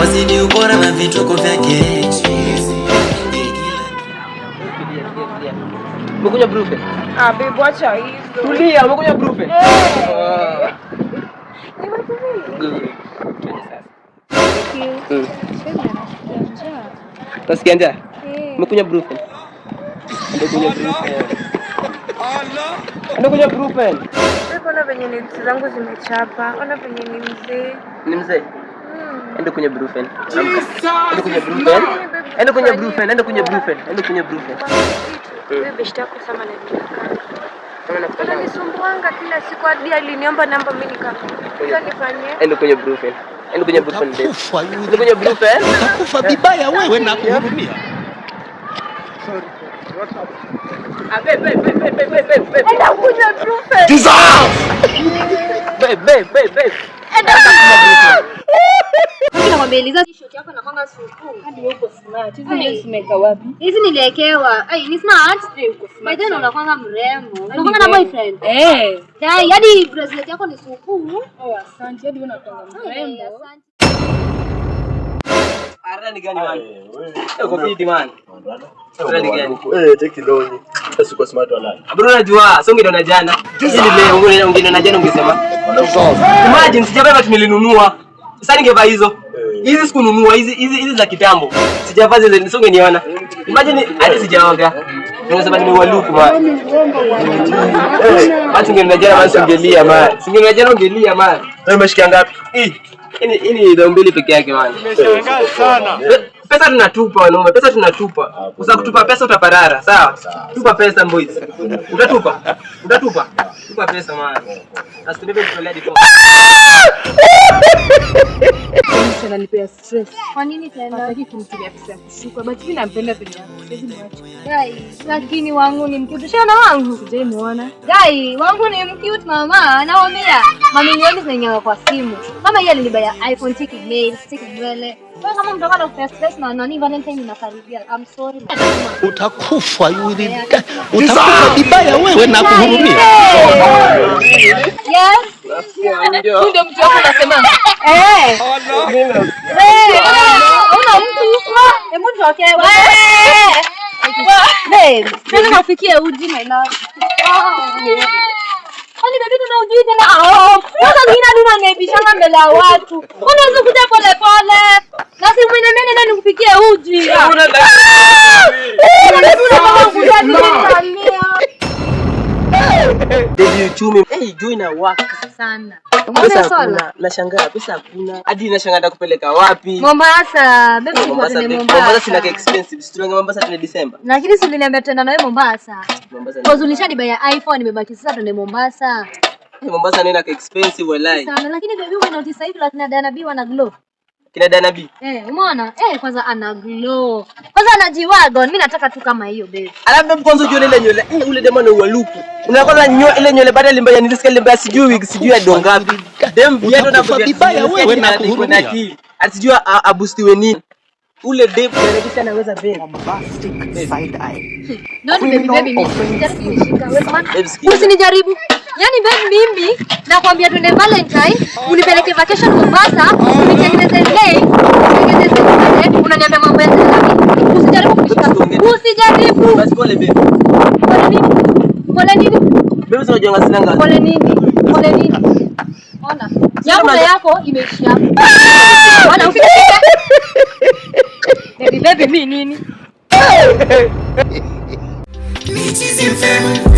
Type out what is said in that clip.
wazidi ubora na vituko vyake. Umekunywa Brufen? Babe, wacha hizo. Tulia, umekunywa Brufen? Nasikia njaa? Umekunywa Brufen? Ndio kunywa Brufen. Ndio kunywa Brufen. Ona venye lips zangu zimechapa. Ona venye ni mzee. Ni mzee? Enda kunywa Brufen. Enda kunywa Brufen. Enda kunywa Brufen. Enda kunywa Brufen. Enda kunywa Brufen. Wewe beshte yako sama na nini? Ananisumbua kila siku hadi aliniomba namba mimi sasa nifanyie. Enda kunywa Brufen. Enda kunywa Brufen. Enda kunywa Brufen. Utakufa vibaya wewe na kuhurumia. Sorry. Babe. Enda kunywa Brufen. Dissolve. Babe. Enda kunywa Brufen. Nakwambia Eliza t-shirt yako inakwanga supu. Hadi uko smart. Hizi ndio zimeka wapi? Hizi niliwekewa. Ai, ni smart. Uko smart. Baadaye unakwanga mrembo. Unakwanga na boyfriend? Dai, hadi bracelet yako ni supu. Asante. Hadi unakwanga mrembo. Asante. Arada ni gani man? Uko fiti man. Arada ni gani? Take longi. Sasa uko smart wala. Bro unajua, songe ndo na jana. Hili leo ungine na jana ungesema. Imagine sijabeba tumelinunua. Sasa ningevaa hizo. Hizi sikununua, hizi za kitambo. Sijavaa zile nisonge niona. Imagine hadi sijaoga. Unasema nimewaluku man. Watu ngine na jana wasingelia man. Singine na jana ungelia man. Wewe umeshikia ngapi? Hii ni ndio mbili peke yake man. Nimeshangaa sana. Pesa tunatupa wanaume, pesa tunatupa. Usa kutupa pesa utaparara, sawa? Tupa pesa boys. Utatupa. Tupa pesa man. Asibebe kutolea dipo. Sana nipea stress. Kwa nini tena? Nataki kumtumia pesa ya kushuka. But mimi nampenda pesa yangu. Siwezi muacha. Gai, lakini wangu ni mcute. Shana wangu. Sijamuona. Gai, wangu ni mcute mama. Naomba mamilioni zinanyanga kwa simu. Mama yeye alinibaya iPhone, tiki mail, tiki nywele. Wewe kama mtaka na kupea stress na nani Valentine inakaribia. I'm sorry. Utakufa yule. Utakufa vibaya wewe na kuhurumia. Yes. Ndio mtu wako anasema. Una mtu hebu nitokee wewe. Babe, sasa nafikia uji my love. Kwani baby tunauji tena? Sasa nina duna nebishana mbele ya watu. Unaweza kuja pole pole. Na si mwenye mimi nenda nikupikie uji. Baby uchumi. Juu na waka sana. Pesa hakuna. Nashangaa pesa hakuna. Hadi nashangaa nitakupeleka wapi? Mombasa. Baby Mombasa sina expensive. Situanga Mombasa tuna December. Lakini si uliniambia tena na wewe Mombasa. Mombasa. Kwa zulishani bei ya iPhone nimebaki sasa tuende Mombasa. Mombasa nenda expensive wallahi. Sana lakini baby wewe notice hivi lakini Dana B wana glow. Kina Dana B. Umeona? Kwanza ana glow. Kwanza anajiwaga. Mimi nataka tu kama hiyo baby. Alafu kwanza ujue ile nywele. Ule demo na ualuku. Unaanza ile nywele baada ya limbaya nilisikia limbaya sijui ya dongapi. Dem viado na vibaya wewe na kuhurumia. Asijua abustiwe nini. Ule dem anabisha anaweza bend. Side eye. Not baby. Usinijaribu. Yaani baby mimi nakwambia twende Valentine, unipeleke vacation Mombasa, unitengeneze day, unaniambia mambo ya selami. Usijaribu kunishika. Usijaribu. Basi pole baby. Pole nini? Pole nini? Baby sio jonga sinanga. Pole nini? Ona. Yako imeishia. Ona usikike. Baby mimi nini? Michizi mfemu